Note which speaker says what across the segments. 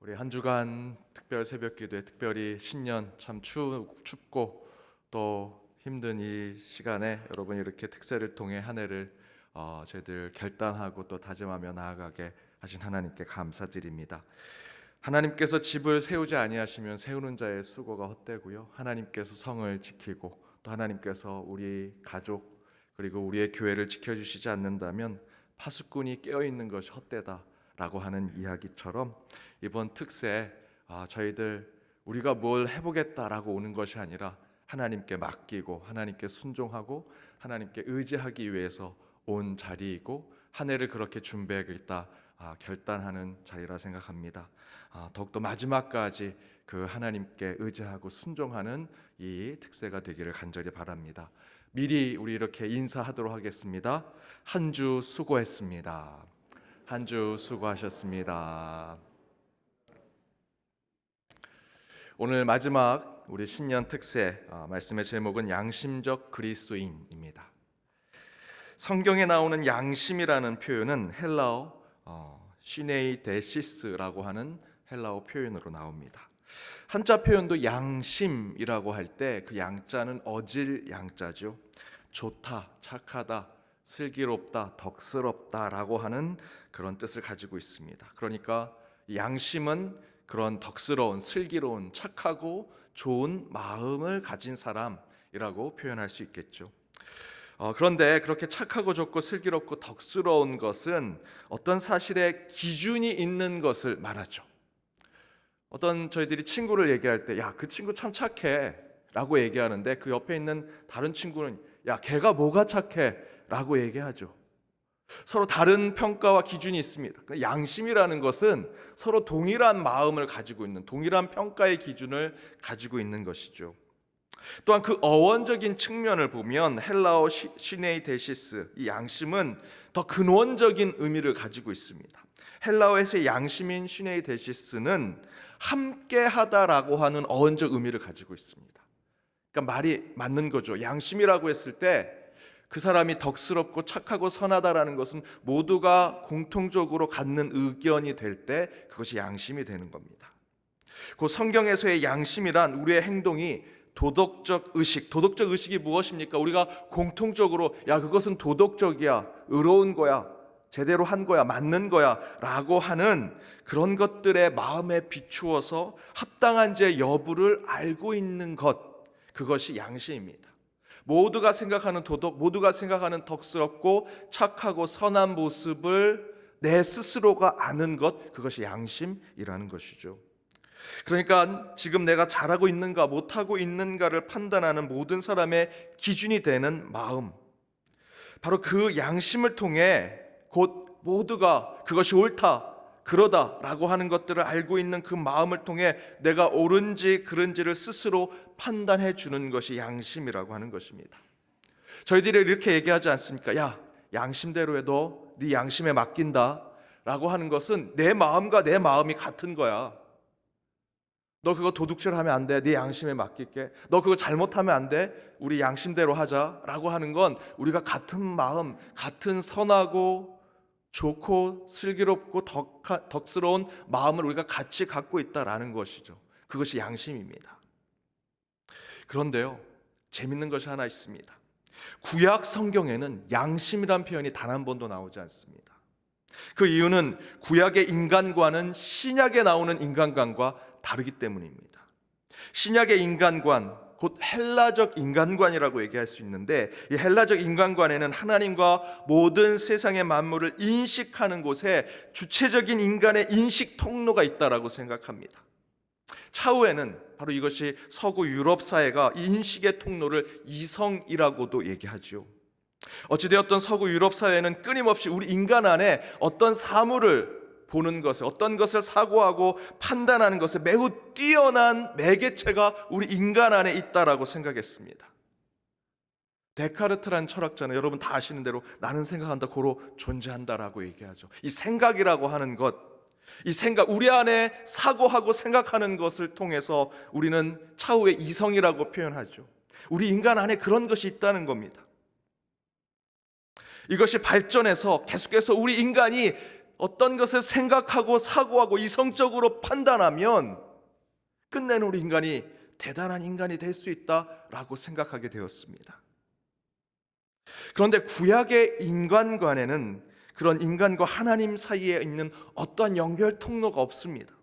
Speaker 1: 우리 한 주간 특별 새벽기도에 특별히 신년 참 춥고 또 힘든 이 시간에 여러분이 이렇게 특세를 통해 한 해를 저희들 결단하고 또 다짐하며 나아가게 하신 하나님께 감사드립니다. 하나님께서 집을 세우지 아니하시면 세우는 자의 수고가 헛되고요, 하나님께서 성을 지키고 또 하나님께서 우리 가족 그리고 우리의 교회를 지켜주시지 않는다면 파수꾼이 깨어있는 것이 헛되다라고 하는 이야기처럼 이번 특세 저희들 우리가 뭘 해보겠다라고 오는 것이 아니라 하나님께 맡기고 하나님께 순종하고 하나님께 의지하기 위해서 온 자리이고 한 해를 그렇게 준비하겠다 결단하는 자리라 생각합니다. 더욱더 마지막까지 그 하나님께 의지하고 순종하는 이 특세가 되기를 간절히 바랍니다. 미리 우리 이렇게 인사하도록 하겠습니다. 한 주 수고했습니다. 한 주 수고하셨습니다. 오늘 마지막 우리 신년 특세 말씀의 제목은 양심적 그리스도인입니다. 성경에 나오는 양심이라는 표현은 헬라어 시네이데시스라고 하는 헬라어 표현으로 나옵니다. 한자 표현도 양심이라고 할 때 그 양자는 어질 양자죠. 좋다, 착하다, 슬기롭다, 덕스럽다라고 하는 그런 뜻을 가지고 있습니다. 그러니까 양심은 그런 덕스러운, 슬기로운, 착하고 좋은 마음을 가진 사람이라고 표현할 수 있겠죠. 그런데 그렇게 착하고 좋고 슬기롭고 덕스러운 것은 어떤 사실에 기준이 있는 것을 말하죠. 어떤 저희들이 친구를 얘기할 때 야, 그 친구 참 착해 라고 얘기하는데 그 옆에 있는 다른 친구는 야, 걔가 뭐가 착해 라고 얘기하죠. 서로 다른 평가와 기준이 있습니다. 양심이라는 것은 서로 동일한 마음을 가지고 있는, 동일한 평가의 기준을 가지고 있는 것이죠. 또한 그 어원적인 측면을 보면 헬라어 시네이데시스, 이 양심은 더 근원적인 의미를 가지고 있습니다. 헬라어에서의 양심인 시네이데시스는 함께하다라고 하는 어원적 의미를 가지고 있습니다. 그러니까 말이 맞는 거죠. 양심이라고 했을 때 그 사람이 덕스럽고 착하고 선하다라는 것은 모두가 공통적으로 갖는 의견이 될 때 그것이 양심이 되는 겁니다. 그 성경에서의 양심이란 우리의 행동이 도덕적 의식이 무엇입니까? 우리가 공통적으로 야, 그것은 도덕적이야, 의로운 거야, 제대로 한 거야, 맞는 거야 라고 하는 그런 것들의 마음에 비추어서 합당한 제 여부를 알고 있는 것, 그것이 양심입니다. 모두가 생각하는 도덕, 모두가 생각하는 덕스럽고 착하고 선한 모습을 내 스스로가 아는 것, 그것이 양심이라는 것이죠. 그러니까 지금 내가 잘하고 있는가 못하고 있는가를 판단하는 모든 사람의 기준이 되는 마음, 바로 그 양심을 통해 곧 모두가 그것이 옳다, 그러다라고 하는 것들을 알고 있는 그 마음을 통해 내가 옳은지 그른지를 스스로 판단해 주는 것이 양심이라고 하는 것입니다. 저희들이 이렇게 얘기하지 않습니까? 야, 양심대로 해도 네 양심에 맡긴다 라고 하는 것은 내 마음과 내 마음이 같은 거야. 너 그거 도둑질하면 안 돼, 네 양심에 맡길게. 너 그거 잘못하면 안 돼, 우리 양심대로 하자 라고 하는 건 우리가 같은 마음, 같은 선하고 좋고 슬기롭고 덕스러운 마음을 우리가 같이 갖고 있다라는 것이죠. 그것이 양심입니다. 그런데요, 재밌는 것이 하나 있습니다. 구약 성경에는 양심이란 표현이 단 한 번도 나오지 않습니다. 그 이유는 구약의 인간관은 신약에 나오는 인간관과 다르기 때문입니다. 신약의 인간관, 곧 헬라적 인간관이라고 얘기할 수 있는데, 이 헬라적 인간관에는 하나님과 모든 세상의 만물을 인식하는 곳에 주체적인 인간의 인식 통로가 있다라고 생각합니다. 차후에는 바로 이것이 서구 유럽 사회가 이 인식의 통로를 이성이라고도 얘기하죠. 어찌되었던 서구 유럽 사회는 끊임없이 우리 인간 안에 어떤 사물을 보는 것을, 어떤 것을 사고하고 판단하는 것에 매우 뛰어난 매개체가 우리 인간 안에 있다라고 생각했습니다. 데카르트라는 철학자는 여러분 다 아시는 대로 나는 생각한다, 고로 존재한다라고 얘기하죠. 이 생각이라고 하는 것, 이 생각, 우리 안에 사고하고 생각하는 것을 통해서 우리는 차후에 이성이라고 표현하죠. 우리 인간 안에 그런 것이 있다는 겁니다. 이것이 발전해서 계속해서 우리 인간이 어떤 것을 생각하고 사고하고 이성적으로 판단하면 끝내는 우리 인간이 대단한 인간이 될 수 있다라고 생각하게 되었습니다. 그런데 구약의 인간관에는 그런 인간과 하나님 사이에 있는 어떠한 연결 통로가 없습니다.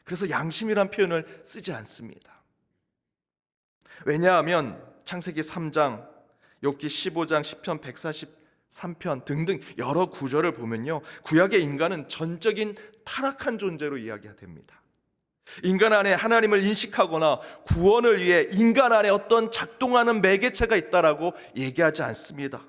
Speaker 1: 그래서 양심이란 표현을 쓰지 않습니다. 왜냐하면 창세기 3장, 욥기 15장, 시편 143편 등등 여러 구절을 보면요, 구약의 인간은 전적인 타락한 존재로 이야기됩니다. 인간 안에 하나님을 인식하거나 구원을 위해 인간 안에 어떤 작동하는 매개체가 있다라고 얘기하지 않습니다.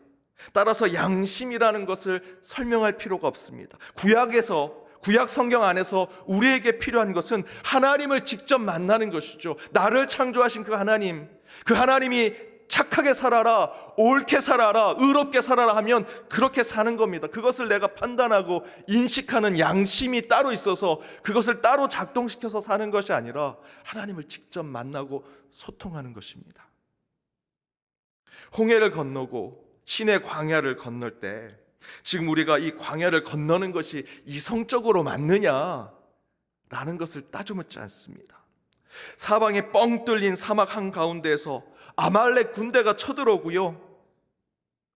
Speaker 1: 따라서 양심이라는 것을 설명할 필요가 없습니다. 구약 성경 안에서 우리에게 필요한 것은 하나님을 직접 만나는 것이죠. 나를 창조하신 그 하나님이 착하게 살아라, 옳게 살아라, 의롭게 살아라 하면 그렇게 사는 겁니다. 그것을 내가 판단하고 인식하는 양심이 따로 있어서 그것을 따로 작동시켜서 사는 것이 아니라 하나님을 직접 만나고 소통하는 것입니다. 홍해를 건너고 신의 광야를 건널 때 지금 우리가 이 광야를 건너는 것이 이성적으로 맞느냐라는 것을 따져묻지 않습니다. 사방에 뻥 뚫린 사막 한가운데에서 아말렉 군대가 쳐들어오고요,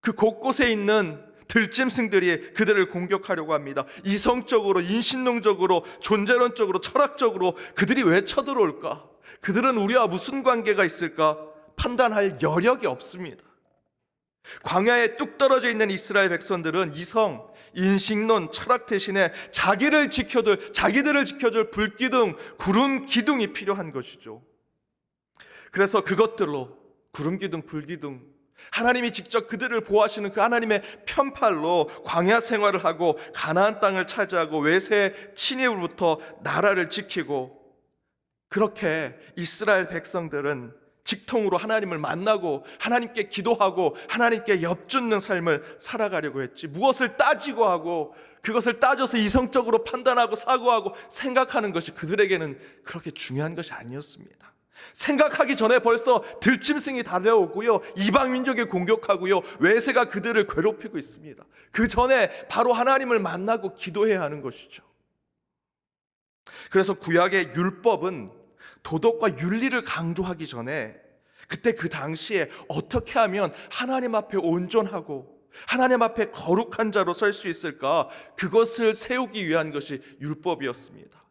Speaker 1: 그 곳곳에 있는 들짐승들이 그들을 공격하려고 합니다. 이성적으로, 인신론적으로, 존재론적으로, 철학적으로 그들이 왜 쳐들어올까? 그들은 우리와 무슨 관계가 있을까? 판단할 여력이 없습니다. 광야에 뚝 떨어져 있는 이스라엘 백성들은 이성, 인식론, 철학 대신에 자기들을 지켜줄 불기둥, 구름 기둥이 필요한 것이죠. 그래서 그것들로 구름 기둥, 불기둥, 하나님이 직접 그들을 보호하시는 그 하나님의 편팔로 광야 생활을 하고 가나안 땅을 차지하고 외세 침입으로부터 나라를 지키고, 그렇게 이스라엘 백성들은 직통으로 하나님을 만나고 하나님께 기도하고 하나님께 엽주는 삶을 살아가려고 했지, 무엇을 따지고 하고 그것을 따져서 이성적으로 판단하고 사고하고 생각하는 것이 그들에게는 그렇게 중요한 것이 아니었습니다. 생각하기 전에 벌써 들짐승이 달려오고요, 이방 민족이 공격하고요, 외세가 그들을 괴롭히고 있습니다. 그 전에 바로 하나님을 만나고 기도해야 하는 것이죠. 그래서 구약의 율법은 도덕과 윤리를 강조하기 전에 그때 그 당시에 어떻게 하면 하나님 앞에 온전하고 하나님 앞에 거룩한 자로 설 수 있을까, 그것을 세우기 위한 것이 율법이었습니다.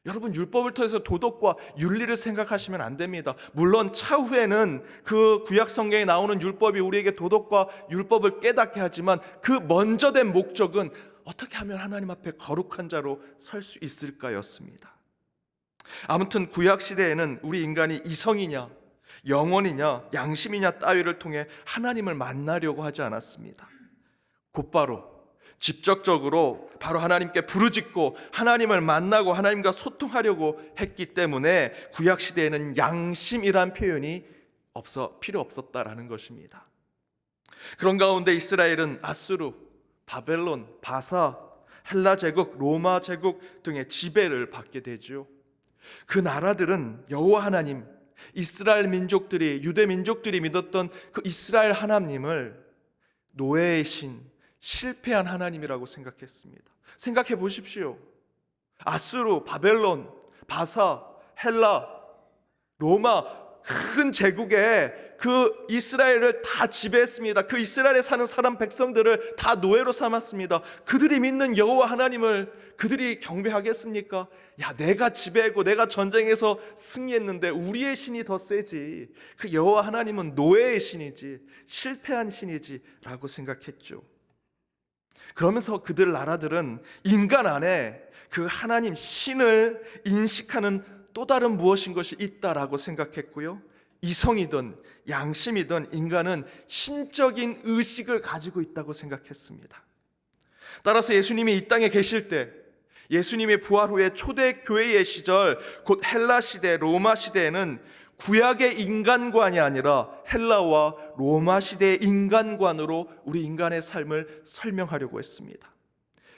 Speaker 1: 여러분, 율법을 통해서 도덕과 윤리를 생각하시면 안 됩니다. 물론 차후에는 그 구약 성경에 나오는 율법이 우리에게 도덕과 율법을 깨닫게 하지만 그 먼저 된 목적은 어떻게 하면 하나님 앞에 거룩한 자로 설 수 있을까였습니다. 아무튼 구약 시대에는 우리 인간이 이성이냐, 영혼이냐, 양심이냐 따위를 통해 하나님을 만나려고 하지 않았습니다. 곧바로 직접적으로 바로 하나님께 부르짖고 하나님을 만나고 하나님과 소통하려고 했기 때문에 구약 시대에는 양심이란 표현이 필요 없었다라는 것입니다. 그런 가운데 이스라엘은 아수르, 바벨론, 바사, 헬라 제국, 로마 제국 등의 지배를 받게 되죠. 그 나라들은 여호와 하나님, 이스라엘 민족들이, 유대 민족들이 믿었던 그 이스라엘 하나님을 노예의 신, 실패한 하나님이라고 생각했습니다. 생각해 보십시오. 아수르, 바벨론, 바사, 헬라, 로마 큰 제국에 그 이스라엘을 다 지배했습니다. 그 이스라엘에 사는 사람 백성들을 다 노예로 삼았습니다. 그들이 믿는 여호와 하나님을 그들이 경배하겠습니까? 야, 내가 지배하고 내가 전쟁에서 승리했는데 우리의 신이 더 세지, 그 여호와 하나님은 노예의 신이지, 실패한 신이지 라고 생각했죠. 그러면서 그들 나라들은 인간 안에 그 하나님 신을 인식하는 또 다른 무엇인 것이 있다라고 생각했고요, 이성이든 양심이든 인간은 신적인 의식을 가지고 있다고 생각했습니다. 따라서 예수님이 이 땅에 계실 때, 예수님의 부활 후에 초대교회의 시절, 곧 헬라 시대, 로마 시대에는 구약의 인간관이 아니라 헬라와 로마 시대의 인간관으로 우리 인간의 삶을 설명하려고 했습니다.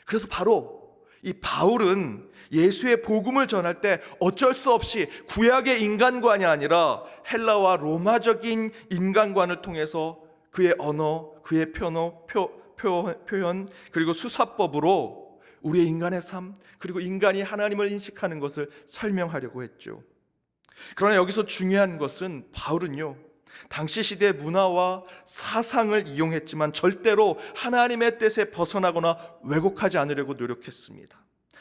Speaker 1: 그래서 바로 이 바울은 예수의 복음을 전할 때 어쩔 수 없이 구약의 인간관이 아니라 헬라와 로마적인 인간관을 통해서 그의 언어, 그의 표현, 그리고 수사법으로 우리의 인간의 삶, 그리고 인간이 하나님을 인식하는 것을 설명하려고 했죠. 그러나 여기서 중요한 것은 바울은요, 당시 시대의 문화와 사상을 이용했지만 절대로 하나님의 뜻에 벗어나거나 왜곡하지 않으려고 노력했습니다.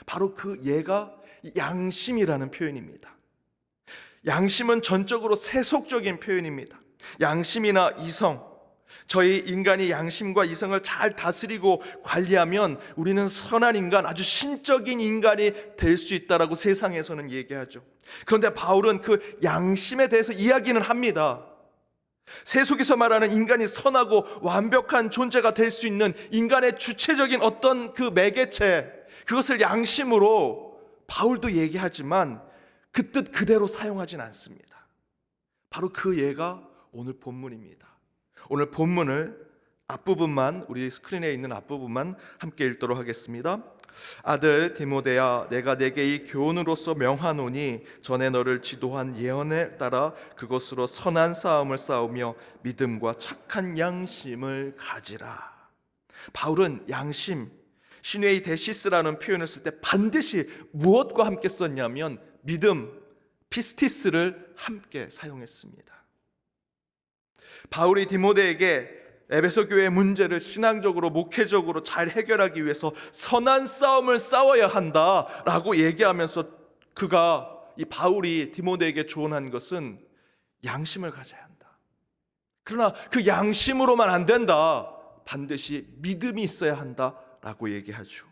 Speaker 1: 바로 그 예가 양심이라는 표현입니다. 양심은 전적으로 세속적인 표현입니다. 양심이나 이성, 저희 인간이 양심과 이성을 잘 다스리고 관리하면 우리는 선한 인간, 아주 신적인 인간이 될 수 있다라고 세상에서는 얘기하죠. 그런데 바울은 그 양심에 대해서 이야기는 합니다. 세속에서 말하는 인간이 선하고 완벽한 존재가 될 수 있는 인간의 주체적인 어떤 그 매개체, 그것을 양심으로 바울도 얘기하지만 그 뜻 그대로 사용하진 않습니다. 바로 그 예가 오늘 본문입니다. 오늘 본문을 앞부분만, 우리 스크린에 있는 앞부분만 함께 읽도록 하겠습니다. 아들 디모데야, 내가 내게 이 교훈으로서 명하노니 전에 너를 지도한 예언에 따라 그것으로 선한 싸움을 싸우며 믿음과 착한 양심을 가지라. 바울은 양심, 시네이 데시스라는 표현을 쓸 때 반드시 무엇과 함께 썼냐면 믿음, 피스티스를 함께 사용했습니다. 바울이 디모데에게 에베소 교회의 문제를 신앙적으로 목회적으로 잘 해결하기 위해서 선한 싸움을 싸워야 한다라고 얘기하면서 이 바울이 디모데에게 조언한 것은 양심을 가져야 한다. 그러나 그 양심으로만 안 된다. 반드시 믿음이 있어야 한다라고 얘기하죠.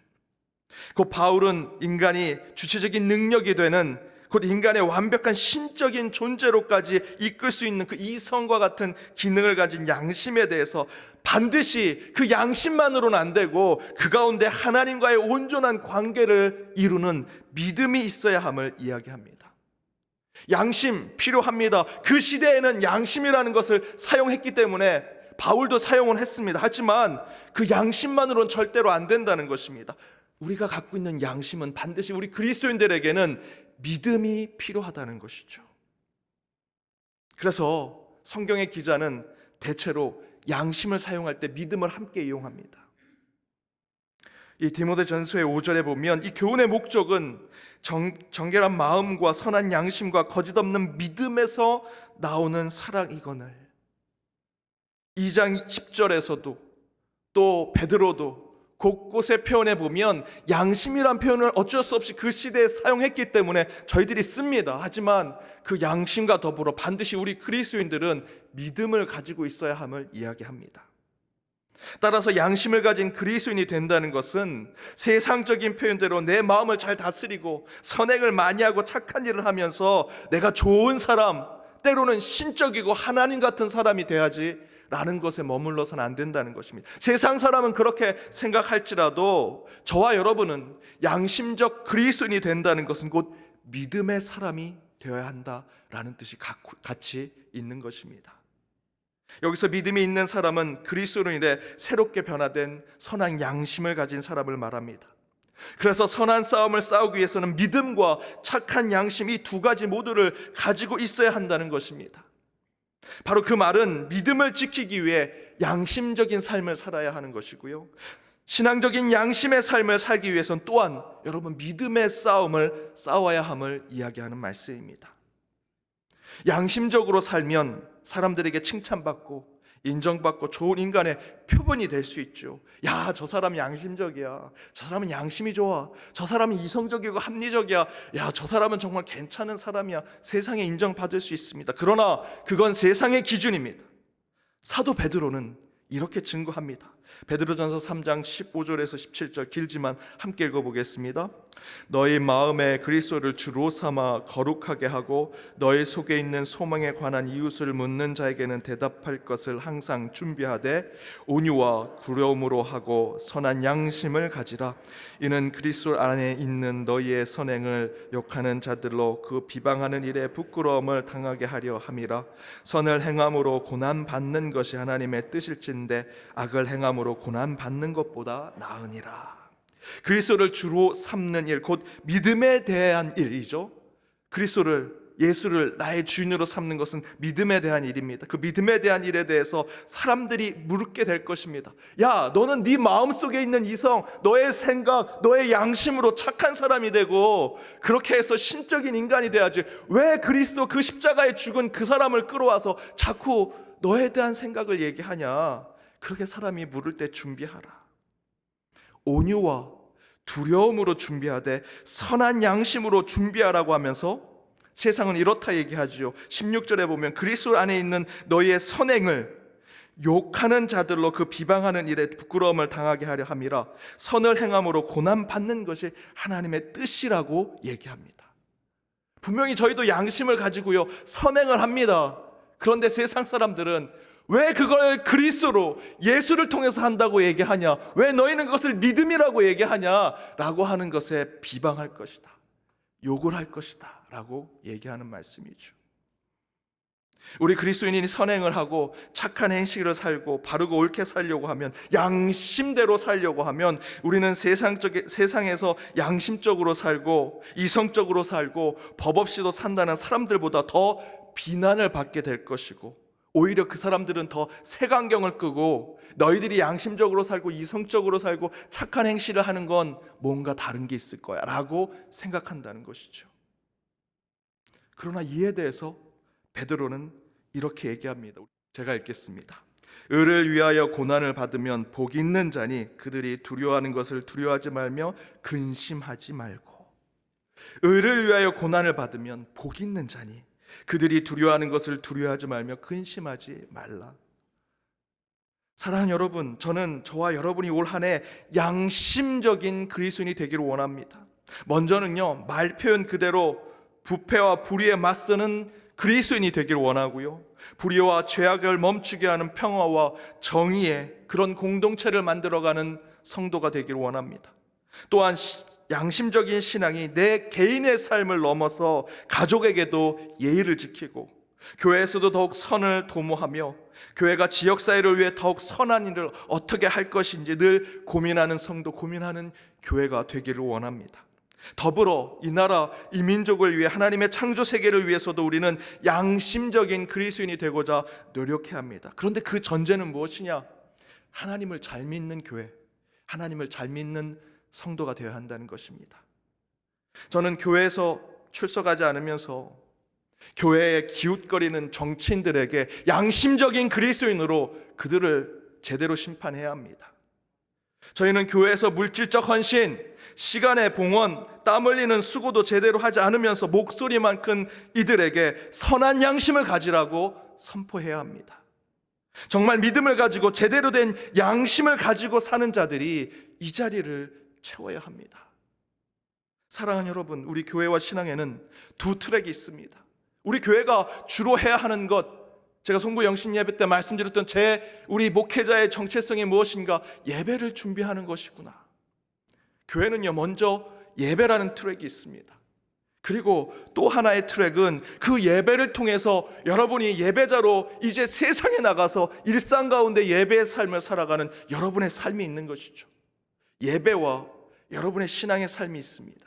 Speaker 1: 그 바울은 인간이 주체적인 능력이 되는 곧 인간의 완벽한 신적인 존재로까지 이끌 수 있는 그 이성과 같은 기능을 가진 양심에 대해서 반드시 그 양심만으로는 안 되고 그 가운데 하나님과의 온전한 관계를 이루는 믿음이 있어야 함을 이야기합니다. 양심 필요합니다. 그 시대에는 양심이라는 것을 사용했기 때문에 바울도 사용은 했습니다. 하지만 그 양심만으로는 절대로 안 된다는 것입니다. 우리가 갖고 있는 양심은 반드시 우리 그리스도인들에게는 믿음이 필요하다는 것이죠. 그래서 성경의 기자는 대체로 양심을 사용할 때 믿음을 함께 이용합니다. 이 디모데전서의 5절에 보면 이 교훈의 목적은 정결한 마음과 선한 양심과 거짓없는 믿음에서 나오는 사랑이거늘, 2장 10절에서도 또 베드로도 곳곳에 표현해 보면 양심이란 표현을 어쩔 수 없이 그 시대에 사용했기 때문에 저희들이 씁니다. 하지만 그 양심과 더불어 반드시 우리 그리스도인들은 믿음을 가지고 있어야 함을 이야기합니다. 따라서 양심을 가진 그리스도인이 된다는 것은 세상적인 표현대로 내 마음을 잘 다스리고 선행을 많이 하고 착한 일을 하면서 내가 좋은 사람, 때로는 신적이고 하나님 같은 사람이 돼야지 라는 것에 머물러서는 안 된다는 것입니다. 세상 사람은 그렇게 생각할지라도 저와 여러분은 양심적 그리스도인이 된다는 것은 곧 믿음의 사람이 되어야 한다라는 뜻이 같이 있는 것입니다. 여기서 믿음이 있는 사람은 그리스도인의 새롭게 변화된 선한 양심을 가진 사람을 말합니다. 그래서 선한 싸움을 싸우기 위해서는 믿음과 착한 양심, 이 두 가지 모두를 가지고 있어야 한다는 것입니다. 바로 그 말은 믿음을 지키기 위해 양심적인 삶을 살아야 하는 것이고요, 신앙적인 양심의 삶을 살기 위해서는 또한 여러분 믿음의 싸움을 싸워야 함을 이야기하는 말씀입니다. 양심적으로 살면 사람들에게 칭찬받고 인정받고 좋은 인간의 표본이 될 수 있죠. 야, 저 사람은 양심적이야. 저 사람은 양심이 좋아. 저 사람은 이성적이고 합리적이야. 야, 저 사람은 정말 괜찮은 사람이야. 세상에 인정받을 수 있습니다. 그러나 그건 세상의 기준입니다. 사도 베드로는 이렇게 증거합니다. 베드로전서 3장 15절에서 17절 길지만 함께 읽어보겠습니다. 너희 마음에 그리스도를 주로 삼아 거룩하게 하고 너희 속에 있는 소망에 관한 이웃을 묻는 자에게는 대답할 것을 항상 준비하되 온유와 구려움으로 하고 선한 양심을 가지라. 이는 그리스도 안에 있는 너희의 선행을 욕하는 자들로 그 비방하는 일에 부끄러움을 당하게 하려 함이라. 선을 행함으로 고난 받는 것이 하나님의 뜻일진데 악을 행함으로 고난 받는 것보다 나으니라. 그리스도를 주로 삼는 일, 곧 믿음에 대한 일이죠. 그리스도를 예수를 나의 주인으로 삼는 것은 믿음에 대한 일입니다. 그 믿음에 대한 일에 대해서 사람들이 묻게 될 것입니다. 야, 너는 네 마음속에 있는 이성, 너의 생각, 너의 양심으로 착한 사람이 되고 그렇게 해서 신적인 인간이 돼야지. 왜 그리스도 그 십자가에 죽은 그 사람을 끌어와서 자꾸 너에 대한 생각을 얘기하냐? 그렇게 사람이 물을 때 준비하라. 온유와 두려움으로 준비하되 선한 양심으로 준비하라고 하면서 세상은 이렇다 얘기하지요. 16절에 보면 그리스도 안에 있는 너희의 선행을 욕하는 자들로 그 비방하는 일에 부끄러움을 당하게 하려 함이라. 선을 행함으로 고난 받는 것이 하나님의 뜻이라고 얘기합니다. 분명히 저희도 양심을 가지고요 선행을 합니다. 그런데 세상 사람들은 왜 그걸 그리스도로 예수를 통해서 한다고 얘기하냐? 왜 너희는 그것을 믿음이라고 얘기하냐? 라고 하는 것에 비방할 것이다. 욕을 할 것이다. 라고 얘기하는 말씀이죠. 우리 그리스도인이 선행을 하고 착한 행실을 살고 바르고 옳게 살려고 하면, 양심대로 살려고 하면 우리는 세상에서 양심적으로 살고 이성적으로 살고 법 없이도 산다는 사람들보다 더 비난을 받게 될 것이고, 오히려 그 사람들은 더 색안경을 끄고 너희들이 양심적으로 살고 이성적으로 살고 착한 행실을 하는 건 뭔가 다른 게 있을 거야 라고 생각한다는 것이죠. 그러나 이에 대해서 베드로는 이렇게 얘기합니다. 제가 읽겠습니다. 의를 위하여 고난을 받으면 복 있는 자니 그들이 두려워하는 것을 두려워하지 말며 근심하지 말고. 의를 위하여 고난을 받으면 복 있는 자니 그들이 두려워하는 것을 두려워하지 말며 근심하지 말라. 사랑하는 여러분, 저는 저와 여러분이 올 한 해 양심적인 그리스도인이 되기를 원합니다. 먼저는요, 말 표현 그대로 부패와 불의에 맞서는 그리스도인이 되기를 원하고요, 불의와 죄악을 멈추게 하는 평화와 정의의 그런 공동체를 만들어가는 성도가 되기를 원합니다. 또한 양심적인 신앙이 내 개인의 삶을 넘어서 가족에게도 예의를 지키고 교회에서도 더욱 선을 도모하며 교회가 지역사회를 위해 더욱 선한 일을 어떻게 할 것인지 늘 고민하는 성도, 고민하는 교회가 되기를 원합니다. 더불어 이 나라, 이 민족을 위해, 하나님의 창조 세계를 위해서도 우리는 양심적인 그리스도인이 되고자 노력해야 합니다. 그런데 그 전제는 무엇이냐? 하나님을 잘 믿는 교회, 하나님을 잘 믿는 성도가 되어야 한다는 것입니다. 저는 교회에서 출석하지 않으면서 교회에 기웃거리는 정치인들에게 양심적인 그리스도인으로 그들을 제대로 심판해야 합니다. 저희는 교회에서 물질적 헌신, 시간의 봉헌, 땀 흘리는 수고도 제대로 하지 않으면서 목소리만 큰 이들에게 선한 양심을 가지라고 선포해야 합니다. 정말 믿음을 가지고 제대로 된 양심을 가지고 사는 자들이 이 자리를 채워야 합니다. 사랑하는 여러분, 우리 교회와 신앙에는 두 트랙이 있습니다. 우리 교회가 주로 해야 하는 것, 제가 송구 영신 예배 때 말씀드렸던 우리 목회자의 정체성이 무엇인가? 예배를 준비하는 것이구나. 교회는요, 먼저 예배라는 트랙이 있습니다. 그리고 또 하나의 트랙은 그 예배를 통해서 여러분이 예배자로 이제 세상에 나가서 일상 가운데 예배의 삶을 살아가는 여러분의 삶이 있는 것이죠. 예배와 여러분의 신앙의 삶이 있습니다.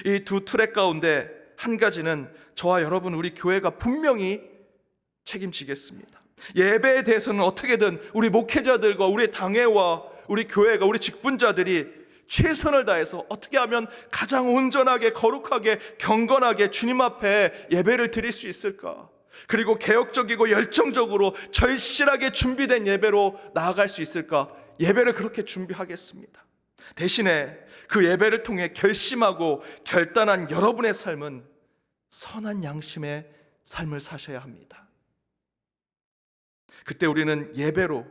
Speaker 1: 이 두 트랙 가운데 한 가지는 저와 여러분, 우리 교회가 분명히 책임지겠습니다. 예배에 대해서는 어떻게든 우리 목회자들과 우리 당회와 우리 교회가, 우리 직분자들이 최선을 다해서 어떻게 하면 가장 온전하게, 거룩하게, 경건하게 주님 앞에 예배를 드릴 수 있을까? 그리고 개혁적이고 열정적으로 절실하게 준비된 예배로 나아갈 수 있을까? 예배를 그렇게 준비하겠습니다. 대신에 그 예배를 통해 결심하고 결단한 여러분의 삶은 선한 양심의 삶을 사셔야 합니다. 그때 우리는 예배로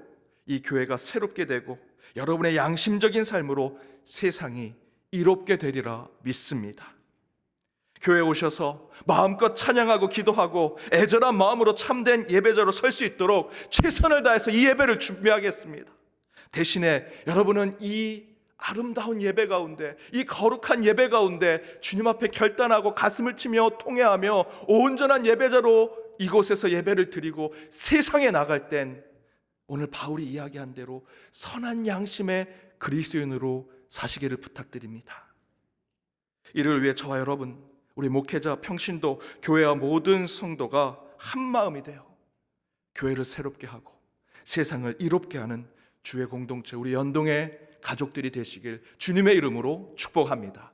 Speaker 1: 이 교회가 새롭게 되고 여러분의 양심적인 삶으로 세상이 이롭게 되리라 믿습니다. 교회에 오셔서 마음껏 찬양하고 기도하고 애절한 마음으로 참된 예배자로 설 수 있도록 최선을 다해서 이 예배를 준비하겠습니다. 대신에 여러분은 이 아름다운 예배 가운데, 이 거룩한 예배 가운데 주님 앞에 결단하고 가슴을 치며 통회하며 온전한 예배자로 이곳에서 예배를 드리고 세상에 나갈 땐 오늘 바울이 이야기한 대로 선한 양심의 그리스도인으로 사시기를 부탁드립니다. 이를 위해 저와 여러분, 우리 목회자, 평신도, 교회와 모든 성도가 한 마음이 되어 교회를 새롭게 하고 세상을 이롭게 하는 주의 공동체, 우리 연동의 가족들이 되시길 주님의 이름으로 축복합니다.